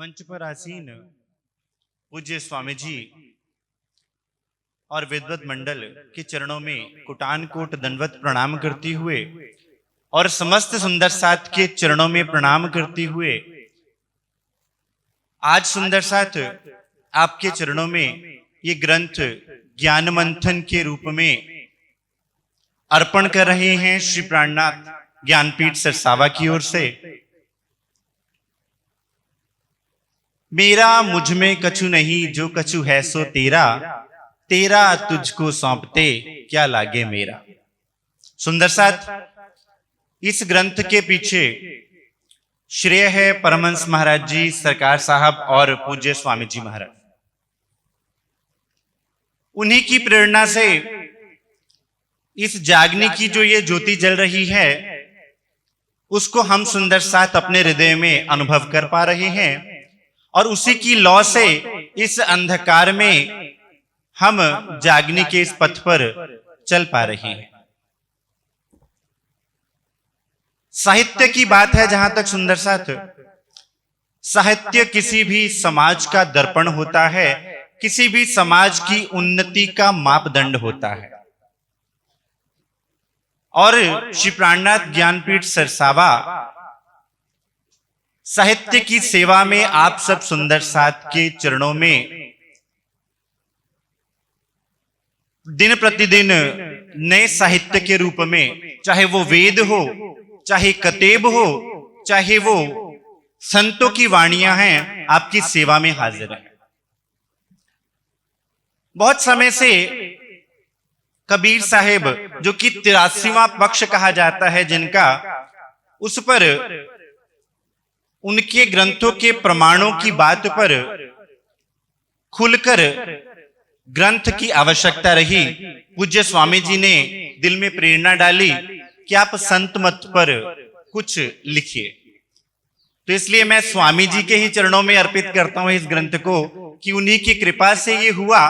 मंच पर आसीन पूज्य स्वामी जी और विद्वत मंडल के चरणों में कोटान कोट दंडवत प्रणाम करते हुए और समस्त सुंदर साथ के चरणों में प्रणाम करते हुए आज सुंदर साथ आपके चरणों में ये ग्रंथ ज्ञान मंथन के रूप में अर्पण कर रहे हैं श्री प्राणनाथ ज्ञानपीठ सरसावा की ओर से। मेरा मुझ में कछु नहीं, जो कछु है सो तेरा, तेरा तुझको सौंपते क्या लागे मेरा। सुंदर साथ इस ग्रंथ के पीछे श्रेय है परमहंस महाराज जी सरकार साहब और पूज्य स्वामी जी महाराज। उन्हीं की प्रेरणा से इस जागने की जो ये ज्योति जल रही है उसको हम सुंदर साथ अपने हृदय में अनुभव कर पा रहे हैं और उसी की लौ से इस अंधकार में हम जागने के इस पथ पर चल पा रहे हैं। साहित्य की बात है जहां तक सुंदर साथ, साहित्य किसी भी समाज का दर्पण होता है, किसी भी समाज की उन्नति का मापदंड होता है। और श्री प्राणनाथ ज्ञानपीठ सरसावा साहित्य की सेवा में आप सब सुंदर साथ के चरणों में दिन प्रतिदिन नए साहित्य के रूप में, चाहे वो वेद हो, चाहे कतेब हो, चाहे वो संतों की वाणियां हैं, आपकी सेवा में हाजिर है। बहुत समय से कबीर साहेब, जो कि 83वां पक्ष कहा जाता है जिनका, उस पर उनके ग्रंथों के प्रमाणों की बात पर खुलकर ग्रंथ की आवश्यकता रही। पूज्य स्वामी जी ने दिल में प्रेरणा डाली कि आप संत मत पर कुछ लिखिए। तो इसलिए मैं स्वामी जी के ही चरणों में अर्पित करता हूं इस ग्रंथ को कि उन्हीं की कृपा से ये हुआ।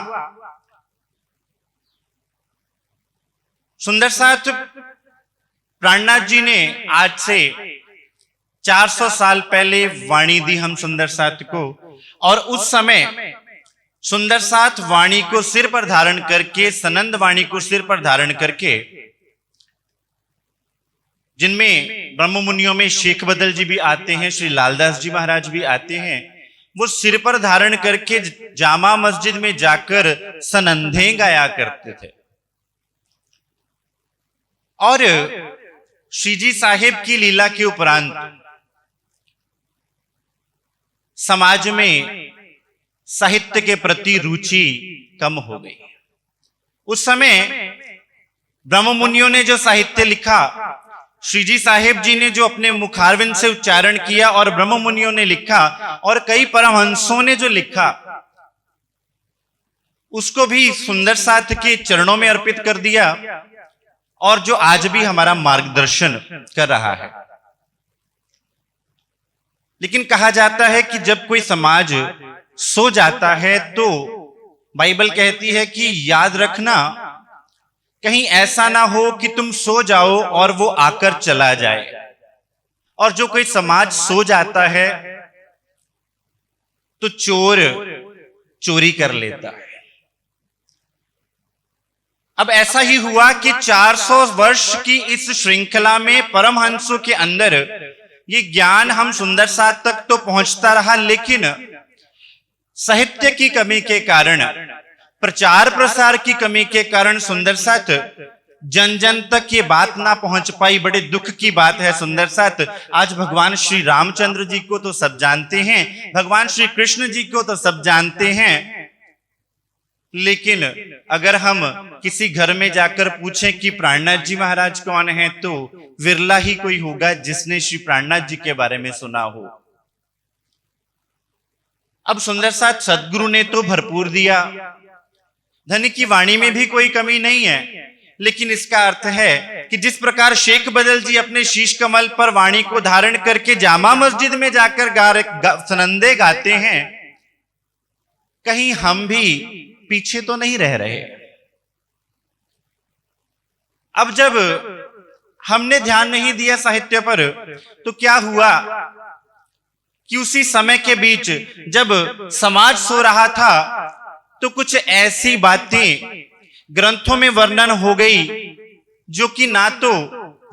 सुंदर साथ प्राणनाथ जी ने आज से 400 साल पहले वाणी दी हम सुंदर साथ को, और उस समय सुंदर साथ वाणी को सिर पर धारण करके, सनंद वाणी को सिर पर धारण करके, जिनमें ब्रह्म मुनियों में शेख बदल जी भी आते हैं, श्री लालदास जी महाराज भी आते हैं, वो सिर पर धारण करके जामा मस्जिद में जाकर सनंधे गाया करते थे। और श्रीजी साहेब की लीला के उपरांत समाज में साहित्य के प्रति रुचि कम हो गई। उस समय ब्रह्म मुनियों ने जो साहित्य लिखा, श्रीजी साहेब जी ने जो अपने मुखारविंद से उच्चारण किया और ब्रह्म मुनियों ने लिखा और कई परमहंसों ने जो लिखा, उसको भी सुंदर साथ के चरणों में अर्पित कर दिया और जो आज भी हमारा मार्गदर्शन कर रहा है। लेकिन कहा जाता है कि जब कोई समाज सो जाता है तो बाइबल कहती है कि याद रखना, कहीं ऐसा ना हो कि तुम सो जाओ और वो आकर चला जाए। और जो कोई समाज सो जाता है तो चोर चोरी कर लेता है। अब ऐसा ही हुआ कि 400 वर्ष की इस श्रृंखला में परमहंसों के अंदर ये ज्ञान हम सुंदर साथ तक तो पहुंचता रहा, लेकिन साहित्य की कमी के कारण, प्रचार प्रसार की कमी के कारण सुंदर साथ जन जन तक ये बात ना पहुंच पाई। बड़े दुख की बात है सुंदर साथ। आज भगवान श्री रामचंद्र जी को तो सब जानते हैं, भगवान श्री कृष्ण जी को तो सब जानते हैं, लेकिन अगर हम किसी घर में जाकर पूछें कि प्राणनाथ जी महाराज कौन है, तो विरला ही कोई होगा जिसने श्री प्राणनाथ जी के बारे में सुना हो। अब सुंदर साथ सदगुरु ने तो भरपूर दिया, धन की वाणी में भी कोई कमी नहीं है, लेकिन इसका अर्थ है कि जिस प्रकार शेख बदल जी अपने शीश कमल पर वाणी को धारण करके जामा मस्जिद में जाकर सनंदे गाते हैं, कहीं हम भी पीछे तो नहीं रह रहे। अब जब हमने ध्यान नहीं दिया साहित्य पर, तो क्या हुआ कि उसी समय के बीच जब समाज सो रहा था तो कुछ ऐसी बातें ग्रंथों में वर्णन हो गई जो कि ना तो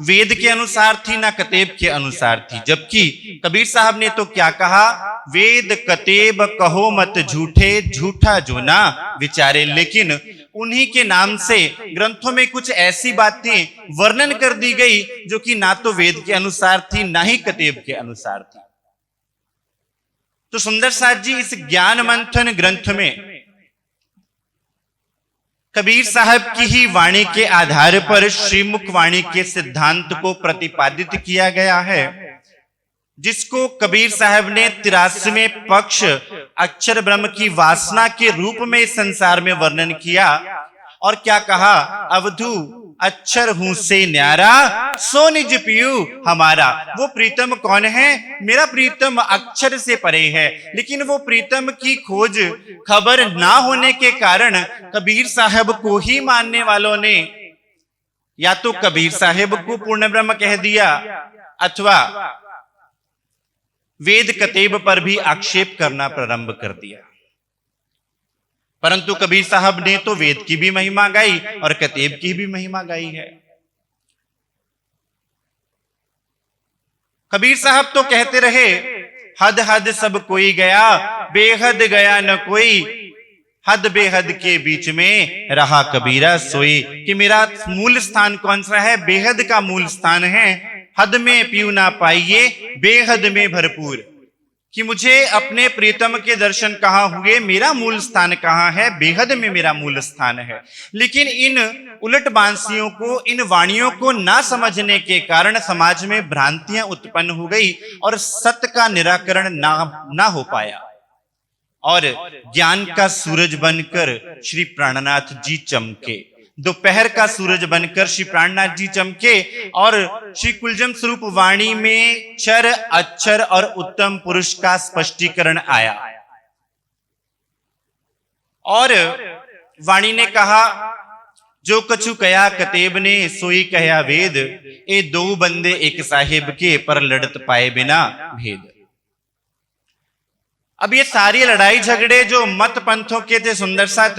वेद के अनुसार थी ना कतेब के अनुसार थी। जबकि कबीर साहब ने तो क्या कहा, वेद कतेब कहो मत झूठे, झूठा जो ना विचारे। लेकिन उन्हीं के नाम से ग्रंथों में कुछ ऐसी बातें वर्णन कर दी गई जो कि ना तो वेद के अनुसार थी ना ही कतेब के अनुसार थी। तो सुंदर साथ जी इस ज्ञान मंथन ग्रंथ में कबीर साहब की ही वाणी के आधार पर श्रीमुख वाणी के सिद्धांत को प्रतिपादित किया गया है, जिसको कबीर साहब ने 83वें पक्ष अक्षर ब्रह्म की वासना के रूप में इस संसार में वर्णन किया। और क्या कहा, अवधू अक्षर हूं से न्यारा, सो निज पियू हमारा। वो प्रीतम कौन है? मेरा प्रीतम अक्षर से परे है। लेकिन वो प्रीतम की खोज खबर ना होने के कारण कबीर साहब को ही मानने वालों ने या तो कबीर साहब को पूर्ण ब्रह्म कह दिया अथवा वेद कतेब पर भी आक्षेप करना प्रारंभ कर दिया। परंतु कबीर साहब ने तो वेद की भी महिमा गाई और कतेब की भी महिमा गाई है। कबीर साहब तो कहते रहे, हद हद सब कोई गया, बेहद गया न कोई, हद बेहद के बीच में रहा कबीरा सोई। कि मेरा मूल स्थान कौन सा है? बेहद का मूल स्थान है। हद में पीऊ ना पाइए, बेहद में भरपूर। कि मुझे अपने प्रीतम के दर्शन कहां हुए, मेरा मूल स्थान कहां है? बेहद में मेरा मूल स्थान है। लेकिन इन उलट बांसियों को, इन वाणियों को ना समझने के कारण समाज में भ्रांतियां उत्पन्न हो गई और सत्य का निराकरण ना हो पाया। और ज्ञान का सूरज बनकर श्री प्राणनाथ जी चमके, दोपहर का सूरज बनकर श्री प्राणनाथ जी चमके और श्री कुलजम स्वरूप वाणी में चर अक्षर और उत्तम पुरुष का स्पष्टीकरण आया। और वाणी ने कहा, जो कछु कया कतेब ने सोई कया वेद, ए दो बंदे एक साहिब के पर लड़त पाए बिना भेद। अब ये सारी लड़ाई झगड़े जो मत पंथों के थे सुंदर साथ,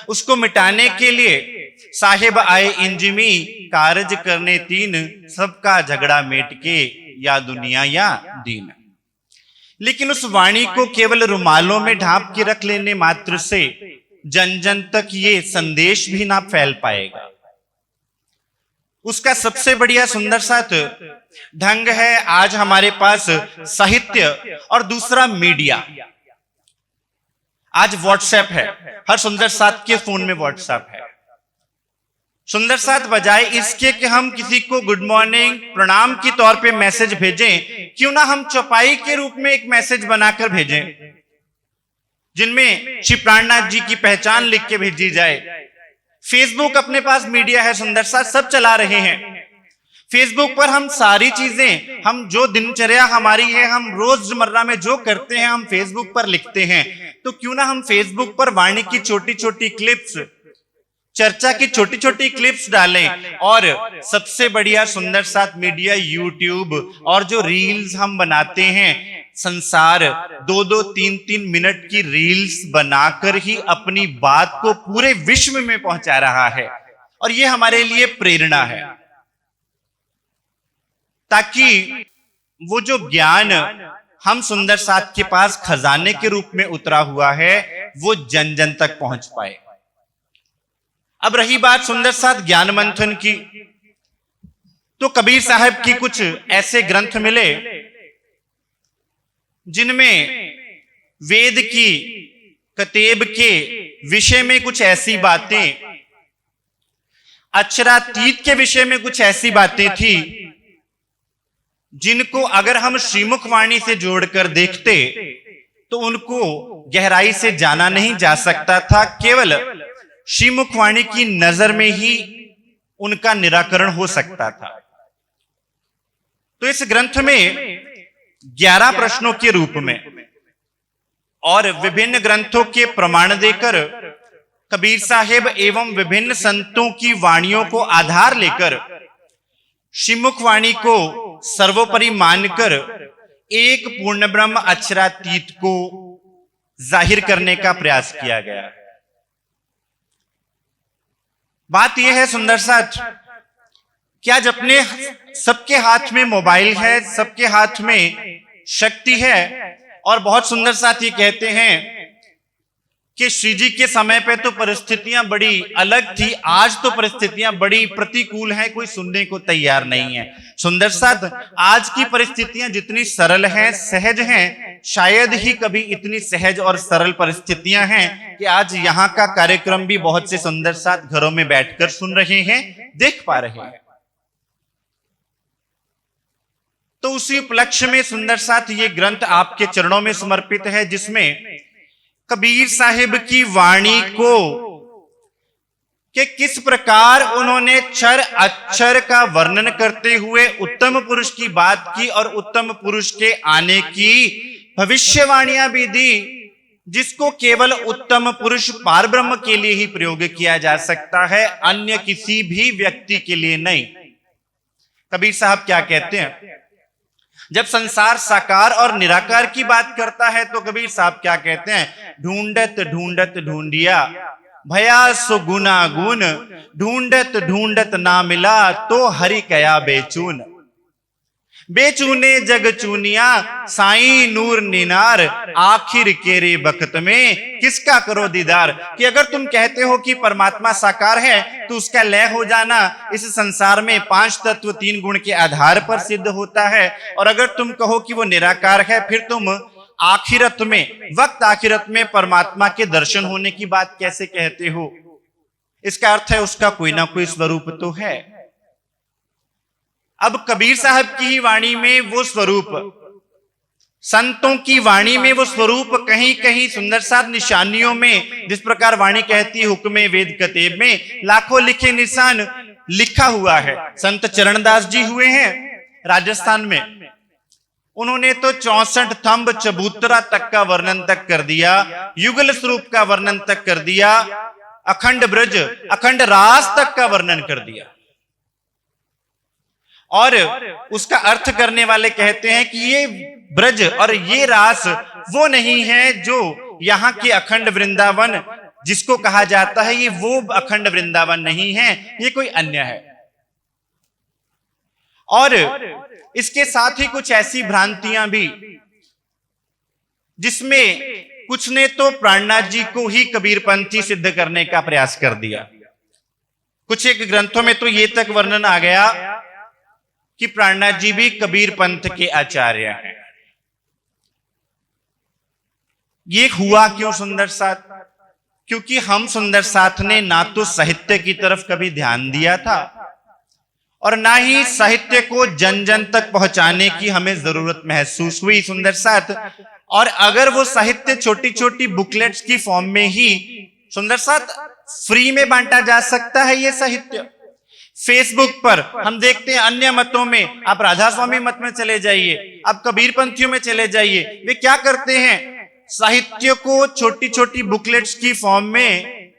उसको मिटाने के लिए साहिब आए इंजमी, कारज करने तीन, सबका झगड़ा मेट के, या दुनिया या दीन। लेकिन उस वाणी को केवल रुमालों में ढांप के रख लेने मात्र से जन जन तक ये संदेश भी ना फैल पाएगा। उसका सबसे बढ़िया सुंदर साथ ढंग है आज हमारे पास साहित्य और दूसरा मीडिया। आज व्हाट्सएप है, हर सुंदर साथ के फोन में व्हाट्सएप है। सुंदर साथ बजाय इसके कि हम किसी को गुड मॉर्निंग प्रणाम की तौर पे मैसेज भेजें, क्यों ना हम चौपाई के रूप में एक मैसेज बनाकर भेजें जिनमें श्री प्राणनाथ जी की पहचान लिख के भेजी जाए। फेसबुक अपने पास मीडिया है सुंदर साथ, सब चला रहे हैं। फेसबुक पर हम सारी चीजें, हम जो दिनचर्या हमारी है, हम रोजमर्रा में जो करते हैं हम फेसबुक पर लिखते हैं। तो क्यों ना हम फेसबुक पर वाणी की छोटी छोटी क्लिप्स, चर्चा की छोटी छोटी क्लिप्स डालें। और सबसे बढ़िया सुंदर साथ मीडिया यूट्यूब और जो रील्स हम बनाते हैं, संसार 2-2, 3-3 मिनट की रील्स बनाकर ही अपनी बात को पूरे विश्व में पहुंचा रहा है। और ये हमारे लिए प्रेरणा है, ताकि वो जो ज्ञान हम सुंदर साथ के पास खजाने के रूप में उतरा हुआ है वो जन जन तक पहुंच पाए। अब रही बात सुंदर साथ ज्ञान मंथन की, तो कबीर साहब की कुछ ऐसे ग्रंथ मिले जिनमें वेद की, कतेब के विषय में कुछ ऐसी बातें, अक्षरातीत के विषय में कुछ ऐसी बातें थी जिनको अगर हम श्रीमुख वाणी से जोड़कर देखते तो उनको गहराई से जाना नहीं जा सकता था। केवल श्रीमुख वाणी की नजर में ही उनका निराकरण हो सकता था। तो इस ग्रंथ में 11 प्रश्नों के रूप में और विभिन्न ग्रंथों के प्रमाण देकर कबीर साहिब एवं विभिन्न संतों की वाणियों को आधार लेकर श्रीमुख वाणी को सर्वोपरि मानकर एक पूर्ण ब्रह्म अक्षरातीत को जाहिर करने का प्रयास किया गया। बात यह है सुंदर साथ, कि आज अपने सबके हाथ में मोबाइल है, सबके हाथ में शक्ति है, और बहुत सुंदर साथ ये कहते हैं कि श्री जी के समय पे तो परिस्थितियां बड़ी अलग थी, आज तो परिस्थितियां बड़ी प्रतिकूल हैं, कोई सुनने को तैयार नहीं है। सुंदर साथ, आज की परिस्थितियां जितनी सरल हैं, सहज हैं, शायद ही कभी इतनी सहज और सरल परिस्थितियां हैं कि आज यहाँ का कार्यक्रम भी बहुत से सुंदर साथ घरों में बैठकर सुन रहे हैं, देख पा रहे हैं। तो उसी उपलक्ष्य में सुंदर साथ ये ग्रंथ आपके चरणों में समर्पित है, जिसमें कबीर साहिब की वाणी को कि किस प्रकार उन्होंने क्षर अक्षर का वर्णन करते हुए उत्तम पुरुष की बात की और उत्तम पुरुष के आने की भविष्यवाणियां भी दी, जिसको केवल उत्तम पुरुष पारब्रह्म के लिए ही प्रयोग किया जा सकता है, अन्य किसी भी व्यक्ति के लिए नहीं। कबीर साहब क्या कहते हैं, जब संसार साकार और निराकार की बात करता है तो कबीर साहब क्या कहते हैं, ढूंढत ढूंढत ढूंढिया भया सो गुना गुन, ढूंढत ढूंढत ना मिला तो हरि कया बेचून। बेचूने जग चूनिया साई नूर निनार, आखिर केरे बखत में किसका करो दीदार। कि अगर तुम कहते हो कि परमात्मा साकार है तो उसका लय हो जाना इस संसार में 5 तत्व 3 गुण के आधार पर सिद्ध होता है, और अगर तुम कहो कि वो निराकार है, फिर तुम आखिरत में, वक्त आखिरत में परमात्मा के दर्शन होने की बात कैसे कहते हो। इसका अर्थ है उसका कोई ना कोई स्वरूप तो है। अब कबीर साहब की ही वाणी में वो स्वरूप, संतों की वाणी में वो स्वरूप कहीं कहीं सुंदर साथ निशानियों में, जिस प्रकार वाणी कहती है हुक्मे वेद कतेब में लाखों लिखे निशान लिखा हुआ है। संत चरणदास जी हुए हैं राजस्थान में, उन्होंने तो 64 थंब चबूतरा तक का वर्णन तक कर दिया, युगल स्वरूप का वर्णन तक कर दिया, अखंड ब्रज अखंड रास तक का वर्णन कर दिया। और उसका अर्थ करने वाले कहते हैं कि ये ब्रज और ये रास वो नहीं है जो यहाँ के अखंड वृंदावन जिसको कहा जाता है, ये वो अखंड वृंदावन नहीं है, ये कोई अन्य है। और इसके साथ ही कुछ ऐसी भ्रांतियां भी, जिसमें कुछ ने तो प्राणनाथ जी को ही कबीरपंथी सिद्ध करने का प्रयास कर दिया। कुछ एक ग्रंथों में तो ये तक वर्णन आ गया कि प्राणनाथ जी भी कबीर पंथ के आचार्य हैं। ये हुआ क्यों सुंदर साथ? क्योंकि हम सुंदर साथ ने ना तो साहित्य की तरफ कभी ध्यान दिया था और ना ही साहित्य को जन जन तक पहुंचाने की हमें जरूरत महसूस हुई सुंदर साथ। और अगर वो साहित्य छोटी छोटी बुकलेट्स की फॉर्म में ही सुंदर साथ फ्री में बांटा जा सकता है, ये साहित्य फेसबुक पर हम देखते हैं, अन्य मतों में, आप राधा स्वामी मत में चले जाइए, आप कबीर पंथियों में चले जाइए, वे क्या करते हैं, साहित्य को छोटी छोटी बुकलेट्स की फॉर्म में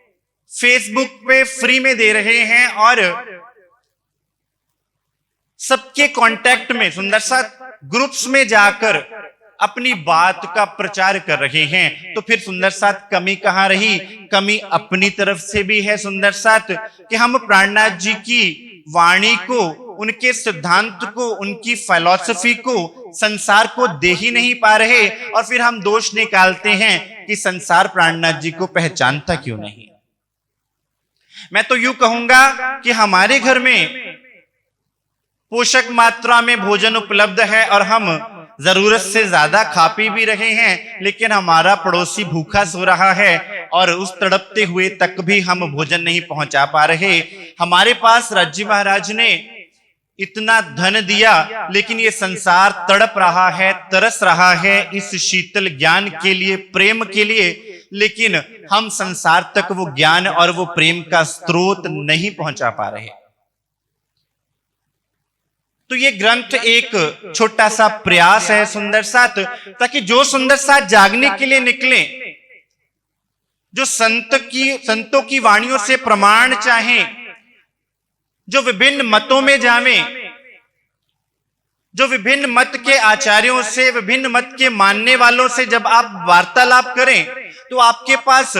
फेसबुक पे फ्री में दे रहे हैं और सबके कांटेक्ट में सुंदर साथ ग्रुप्स में जाकर अपनी बात का प्रचार कर रहे हैं। तो फिर सुंदर साथ कमी कहां रही? कमी अपनी तरफ से भी है सुंदर साथ कि हम प्राणनाथ जी की वाणी को, उनके सिद्धांत को, उनकी फिलॉसफी को संसार को दे ही नहीं पा रहे, और फिर हम दोष निकालते हैं कि संसार प्राणनाथ जी को पहचानता क्यों नहीं। मैं तो यूं कहूंगा कि हमारे घर में पोषक मात्रा में भोजन उपलब्ध है और हम जरूरत से ज्यादा खा पी भी रहे हैं, लेकिन हमारा पड़ोसी भूखा सो रहा है और उस तड़पते हुए तक भी हम भोजन नहीं पहुंचा पा रहे। हमारे पास राज्य महाराज ने इतना धन दिया, लेकिन ये संसार तड़प रहा है, तरस रहा है इस शीतल ज्ञान के लिए, प्रेम के लिए, लेकिन हम संसार तक वो ज्ञान और वो प्रेम का स्रोत नहीं पहुंचा पा रहे। तो ये ग्रंथ एक छोटा सा प्रयास है सुंदर साथ, ताकि जो सुंदर साथ जागने के लिए निकले, जो संतों की वाणियों से प्रमाण चाहें, जो विभिन्न मतों में जावें, जो विभिन्न मत के आचार्यों से, विभिन्न मत के मानने वालों से जब आप वार्तालाप करें तो आपके पास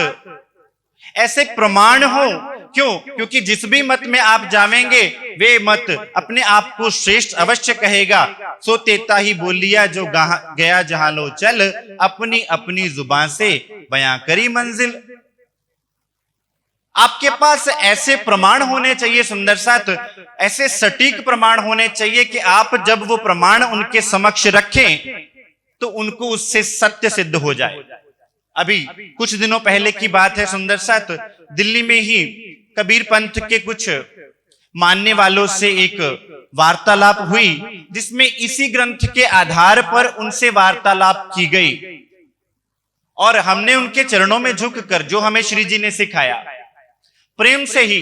ऐसे प्रमाण हो। क्यों? क्योंकि जिस भी मत में आप जावेंगे वे मत अपने आप को श्रेष्ठ अवश्य कहेगा। सो तेता ही बोलिया जो गया जहां लो चल, अपनी अपनी जुबान से बयां करी मंजिल। आपके पास ऐसे प्रमाण होने चाहिए सुंदर साथ, ऐसे सटीक प्रमाण होने चाहिए कि आप जब वो प्रमाण उनके समक्ष रखें तो उनको उससे सत्य सिद्ध हो जाए। अभी कुछ दिनों पहले की बात है सुंदर साथ, दिल्ली में ही कबीर पंथ के कुछ मानने वालों से एक वार्तालाप हुई, जिसमें इसी ग्रंथ के आधार पर उनसे वार्तालाप की गई और हमने उनके चरणों में झुककर जो हमें श्री जी ने सिखाया, प्रेम से ही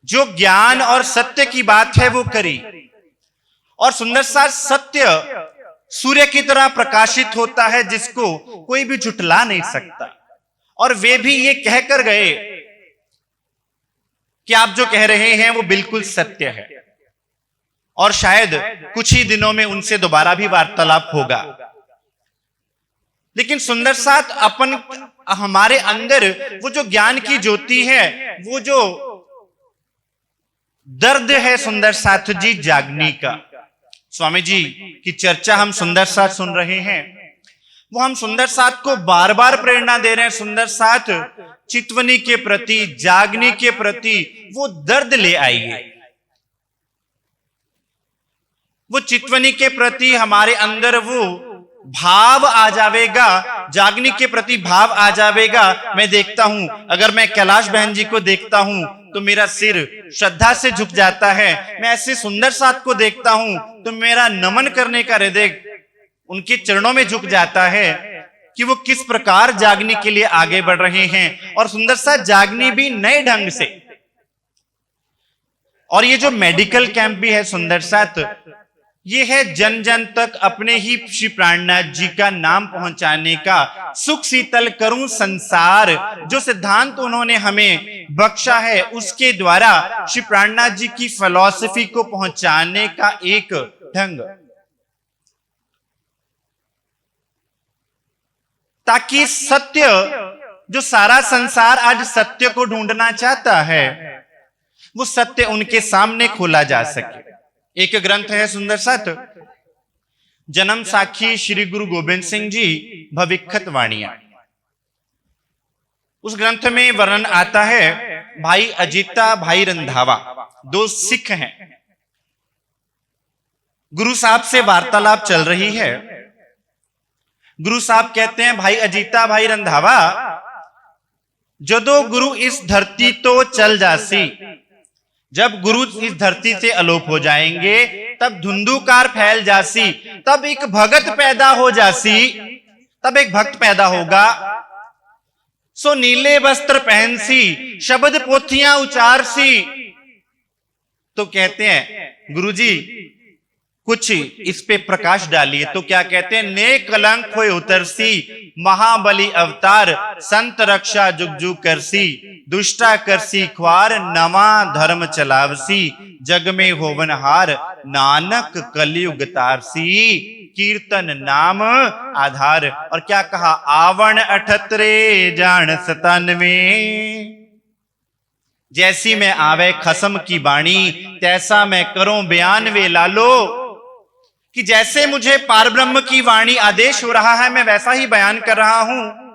जो ज्ञान और सत्य की बात है वो करी। और सुंदर साथ, सत्य सूर्य की तरह प्रकाशित होता है जिसको कोई भी झुठला नहीं सकता। और वे भी ये कहकर गए कि आप जो कह रहे हैं वो बिल्कुल सत्य है। और शायद कुछ ही दिनों में उनसे दोबारा भी वार्तालाप होगा। लेकिन सुंदर साथ, हमारे अंदर वो जो ज्ञान की ज्योति है, वो जो दर्द है सुंदर साथ जी जागने का, स्वामी जी की चर्चा हम सुंदर साथ सुन रहे हैं, वो हम सुंदर साथ को बार बार प्रेरणा दे रहे हैं। सुंदर साथ, चितवनी के प्रति, जागने के प्रति वो दर्द ले आइए। वो चितवनी के प्रति हमारे अंदर वो भाव आ जावेगा, जागने के प्रति भाव आ जावेगा। मैं देखता हूं, अगर मैं कैलाश बहन जी को देखता हूं तो मेरा सिर श्रद्धा से झुक जाता है। मैं ऐसे सुंदर साथ को देखता हूं तो मेरा नमन करने का हृदय उनके चरणों में झुक जाता है कि वो किस प्रकार जागने के लिए आगे बढ़ रहे हैं। और सुंदर साथ, जागने भी नए ढंग से। और ये जो मेडिकल कैंप भी है सुंदर साथ, ये है जन जन तक अपने ही श्री प्राणनाथ जी का नाम पहुंचाने का, सुख शीतल करूं संसार, जो सिद्धांत उन्होंने हमें बख्शा है उसके द्वारा श्री प्राणनाथ जी की फिलॉसफी को पहुंचाने का एक ढंग, ताकि सत्य, जो सारा संसार आज सत्य को ढूंढना चाहता है, वो सत्य उनके सामने खोला जा सके। एक ग्रंथ है सुंदर साथ, जन्म साखी श्री गुरु गोबिंद सिंह जी भविष्यत वाणियां। उस ग्रंथ में वर्णन आता है, भाई अजीता, भाई रंधावा, दो सिख हैं। गुरु साहब से वार्तालाप चल रही है। गुरु साहब कहते हैं, भाई अजीता, भाई रंधावा, जदों गुरु इस धरती तो चल जासी, जब गुरु इस धरती से अलोप हो जाएंगे तब धुंधुकार फैल जासी, तब एक भगत पैदा हो जासी, तब एक भक्त पैदा होगा। सो नीले वस्त्र पहनसी, शब्द पोथियां उचारसी। तो कहते हैं गुरुजी कुछ इस पे प्रकाश डालिए। तो क्या कहते हैं, ने कलंक होए उतरसी, महाबली अवतार, संत रक्षा जुग जुग करसी, दुष्टा करसी ख्वार, नवा धर्म चलावसी, जग में होवनहार, नानक कलयुग तारसी, कीर्तन नाम आधार। और क्या कहा, आवण 78 जान 97, जैसी मैं आवे खसम की बाणी, तैसा मैं करूं बयान वे लालो। कि जैसे मुझे पारब्रह्म की वाणी आदेश हो रहा है, मैं वैसा ही बयान कर रहा हूं।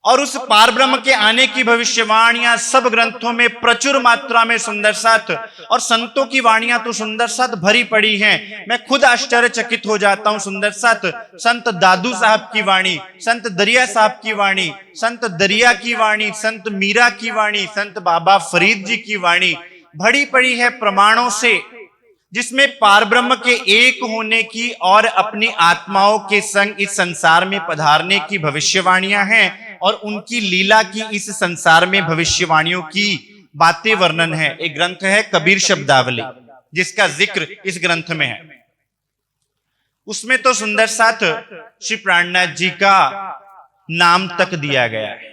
और उस पारब्रह्म के आने की भविष्यवाणियां सब ग्रंथों में प्रचुर मात्रा में सुंदर साथ, और संतों की वाणियां तो सुंदर साथ भरी पड़ी हैं। मैं खुद आश्चर्यचकित हो जाता हूं सुंदर साथ। संत दादू साहब की वाणी, संत दरिया साहब की वाणी, संत दरिया की वाणी, संत मीरा की वाणी, संत बाबा फरीद जी की वाणी भरी पड़ी है प्रमाणों से, जिसमें पारब्रह्म के एक होने की और अपनी आत्माओं के संग इस संसार में पधारने की भविष्यवाणियां हैं, और उनकी लीला की इस संसार में भविष्यवाणियों की बातें वर्णन है। एक ग्रंथ है कबीर शब्दावली, जिसका जिक्र इस ग्रंथ में है। उसमें तो सुंदर साथ श्री प्राणनाथ जी का नाम तक दिया गया है।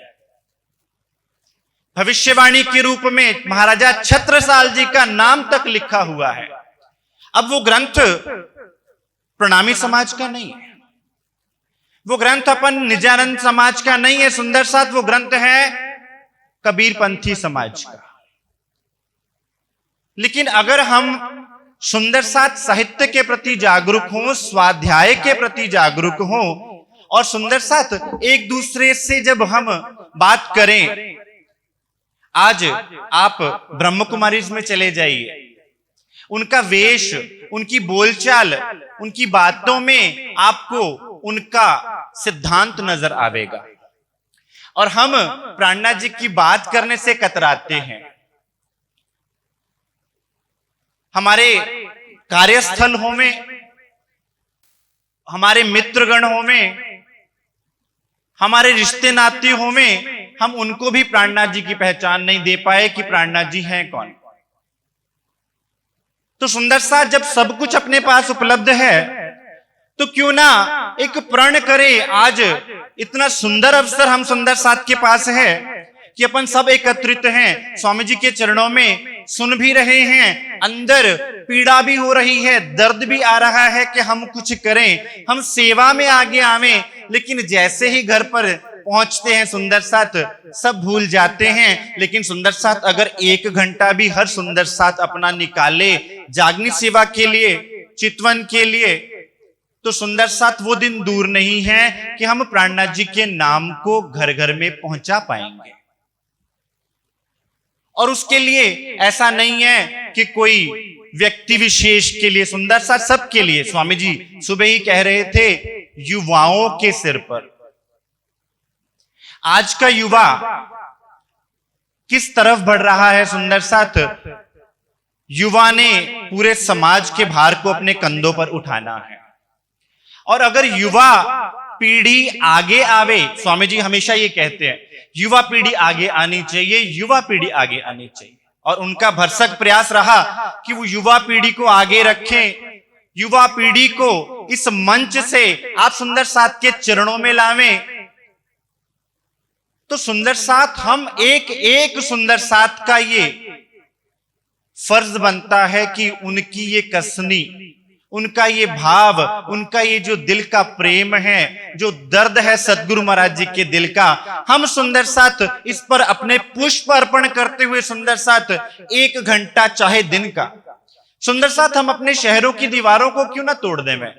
भविष्यवाणी के रूप में महाराजा छत्रसाल जी का नाम तक लिखा हुआ है। अब वो ग्रंथ प्रणामी समाज का नहीं है, वो ग्रंथ अपन निजानंद समाज का नहीं है सुंदर साथ, वो ग्रंथ है कबीरपंथी समाज का। लेकिन अगर हम सुंदर साथ साहित्य के प्रति जागरूक हों, स्वाध्याय के प्रति जागरूक हों, और सुंदर साथ एक दूसरे से जब हम बात करें, आज आप ब्रह्म कुमारी में चले जाइए, उनका वेश, उनकी बोलचाल, उनकी बातों में आपको उनका सिद्धांत नजर आवेगा। और हम प्राणनाथ जी की बात करने से कतराते हैं। हमारे कार्यस्थल हो में, हमारे मित्रगण हो में, हमारे रिश्ते नाते हो में, हम उनको भी प्राणनाथ जी की पहचान नहीं दे पाए कि प्राणनाथ जी हैं कौन। तो सुंदर साथ जब सब कुछ अपने पास उपलब्ध है, तो क्यों ना एक प्रण करे। आज इतना सुंदर अवसर हम सुंदर साथ के पास है कि अपन सब एकत्रित हैं, स्वामी जी के चरणों में सुन भी रहे हैं, अंदर पीड़ा भी हो रही है, दर्द भी आ रहा है कि हम कुछ करें, हम सेवा में आगे आवें। लेकिन जैसे ही घर पर पहुंचते हैं सुंदर साथ सब भूल जाते हैं। लेकिन सुंदर साथ अगर 1 घंटा भी हर सुंदर साथ अपना निकाले जागनी सेवा के लिए, चितवन के लिए, तो सुंदर साथ वो दिन दूर नहीं है कि हम प्राणनाथ जी के नाम को घर घर में पहुंचा पाएंगे। और उसके लिए ऐसा नहीं है कि कोई व्यक्ति विशेष के लिए, सुंदर साथ सबके लिए। स्वामी जी सुबह ही कह रहे थे युवाओं के सिर पर। आज का युवा किस तरफ बढ़ रहा है सुंदर साथ? युवा ने पूरे समाज के भार को अपने कंधों पर उठाना है। और अगर युवा पीढ़ी आगे आवे, स्वामी जी हमेशा ये कहते हैं युवा पीढ़ी आगे आनी चाहिए, युवा पीढ़ी आगे आनी चाहिए। और उनका भरसक प्रयास रहा कि वो युवा पीढ़ी को आगे रखें, युवा पीढ़ी को इस मंच से आप सुंदर साथ के चरणों में लावें। तो सुंदर साथ, हम एक एक सुंदर साथ का ये फर्ज बनता है कि उनकी ये कसनी, उनका ये भाव, उनका ये जो दिल का प्रेम है, जो दर्द है सदगुरु महाराज जी के दिल का, हम सुंदर साथ इस पर अपने पुष्प अर्पण करते हुए सुंदर साथ 1 घंटा चाहे दिन का, सुंदर साथ हम अपने शहरों की दीवारों को क्यों ना तोड़ दें। मैं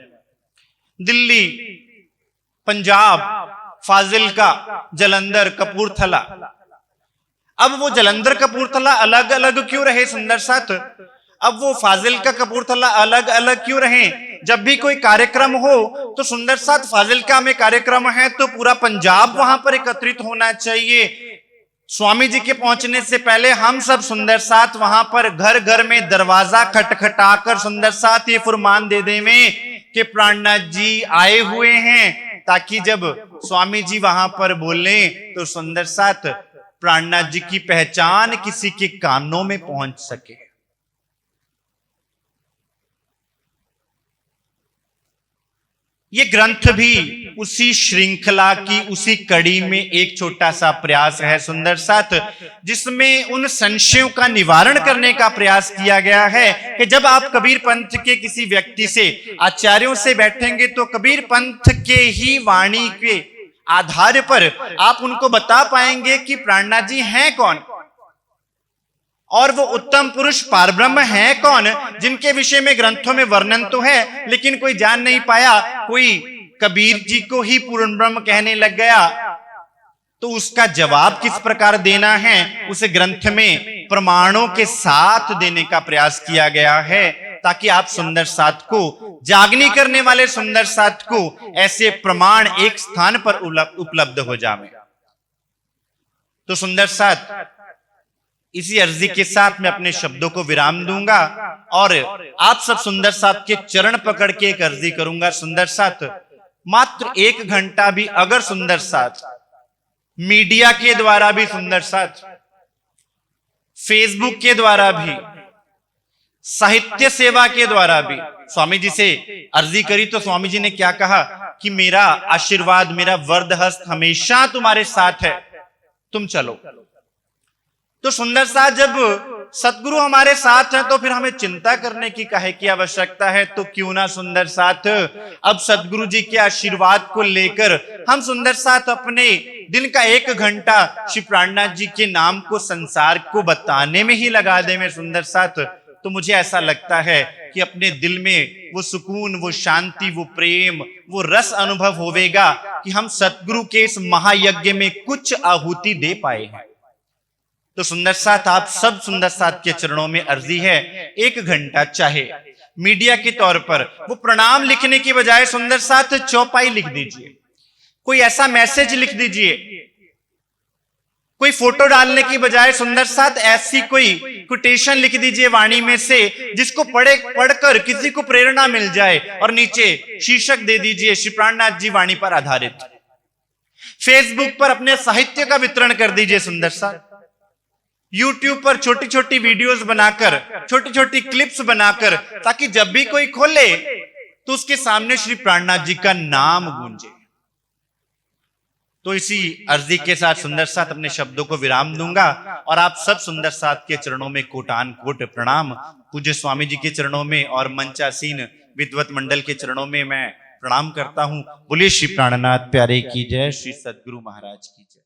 दिल्ली, पंजाब, फाजिलका, जलंधर, कपूरथला, अब वो जलंधर कपूरथला अलग अलग क्यों रहे सुंदर साथ? अब वो फाजिलका कपूरथला अलग अलग क्यों रहे? जब भी कोई कार्यक्रम हो तो सुंदर साथ फाजिलका में कार्यक्रम है तो पूरा पंजाब वहां पर एकत्रित होना चाहिए। स्वामी जी के पहुंचने से पहले हम सब सुंदर साथ वहां पर घर घर में दरवाजा खटखटाकर सुंदर साथ ये फरमान दे देवें कि प्राणनाथ जी आए हुए हैं, ताकि जब स्वामी जी वहां पर बोले तो सुंदर साथ प्राणनाथ जी की पहचान किसी के कानों में पहुंच सके। ये ग्रंथ भी उसी श्रृंखला की, उसी कड़ी में एक छोटा सा प्रयास है सुंदर साथ, जिसमें उन संशयों का निवारण करने का प्रयास किया गया है कि जब आप कबीर पंथ के किसी व्यक्ति से, आचार्यों से बैठेंगे तो कबीर पंथ के ही वाणी के आधार पर आप उनको बता पाएंगे कि प्राणनाथ जी हैं कौन, और वो उत्तम पुरुष पारब्रह्म है कौन, जिनके विषय में ग्रंथों में वर्णन तो है लेकिन कोई जान नहीं पाया। कोई कबीर जी को ही पूर्ण ब्रह्म कहने लग गया, तो उसका जवाब किस प्रकार देना है उसे ग्रंथ में प्रमाणों के साथ देने का प्रयास किया गया है, ताकि आप सुंदर साथ को, जागनी करने वाले सुंदर साथ को ऐसे प्रमाण एक स्थान पर उपलब्ध हो जाए। तो सुंदर साथ, इसी अर्जी के साथ मैं अपने शब्दों को विराम दूंगा और आप सब सुंदर साथ के चरण पकड़ के एक अर्जी करूंगा। सुंदर साथ, मात्र 1 घंटा भी अगर सुंदर साथ मीडिया के द्वारा भी, सुंदर साथ फेसबुक के द्वारा भी, साहित्य सेवा के द्वारा भी स्वामी जी से अर्जी करी, तो स्वामी जी ने क्या कहा कि मेरा आशीर्वाद, मेरा वरद हस्त हमेशा तुम्हारे साथ है, तुम चलो। तो सुंदर साथ जब सतगुरु हमारे साथ हैं तो फिर हमें चिंता करने की काहे की आवश्यकता है। तो क्यों ना सुंदर साथ अब सतगुरु जी के आशीर्वाद को लेकर हम सुंदर साथ अपने दिन का 1 घंटा श्री प्राणनाथ जी के नाम को संसार को बताने में ही लगा दे में सुंदर साथ। तो मुझे ऐसा लगता है कि अपने दिल में वो सुकून, वो शांति, वो प्रेम, वो रस अनुभव होवेगा कि हम सतगुरु के इस महायज्ञ में कुछ आहुति दे पाए हैं। तो सुंदर साथ आप सब सुंदर साथ के चरणों में अर्जी है, 1 घंटा चाहे मीडिया के तौर पर वो प्रणाम लिखने की बजाय सुंदर साथ चौपाई लिख दीजिए, कोई ऐसा मैसेज लिख दीजिए, कोई फोटो डालने की बजाय सुंदर साथ ऐसी कोई कोटेशन लिख दीजिए वाणी में से जिसको पढ़कर किसी को प्रेरणा मिल जाए और नीचे शीर्षक दे दीजिए श्री प्राणनाथ जी वाणी पर आधारित। फेसबुक पर अपने साहित्य का वितरण कर दीजिए सुंदर साथ। यूट्यूब पर छोटी छोटी वीडियोस बनाकर, छोटी छोटी क्लिप्स बनाकर, ताकि जब भी कोई खोले तो उसके सामने श्री प्राणनाथ जी का नाम गूंजे। तो इसी अर्जी के साथ सुंदर साथ अपने शब्दों को विराम दूंगा और आप सब सुंदर साथ के चरणों में कोटान कोट प्रणाम। पूज्य स्वामी जी के चरणों में और मंचासीन विद्वत मंडल के चरणों में मैं प्रणाम करता हूं। बोलिए श्री प्राणनाथ प्यारे की जय, श्री सद्गुरु महाराज की जय।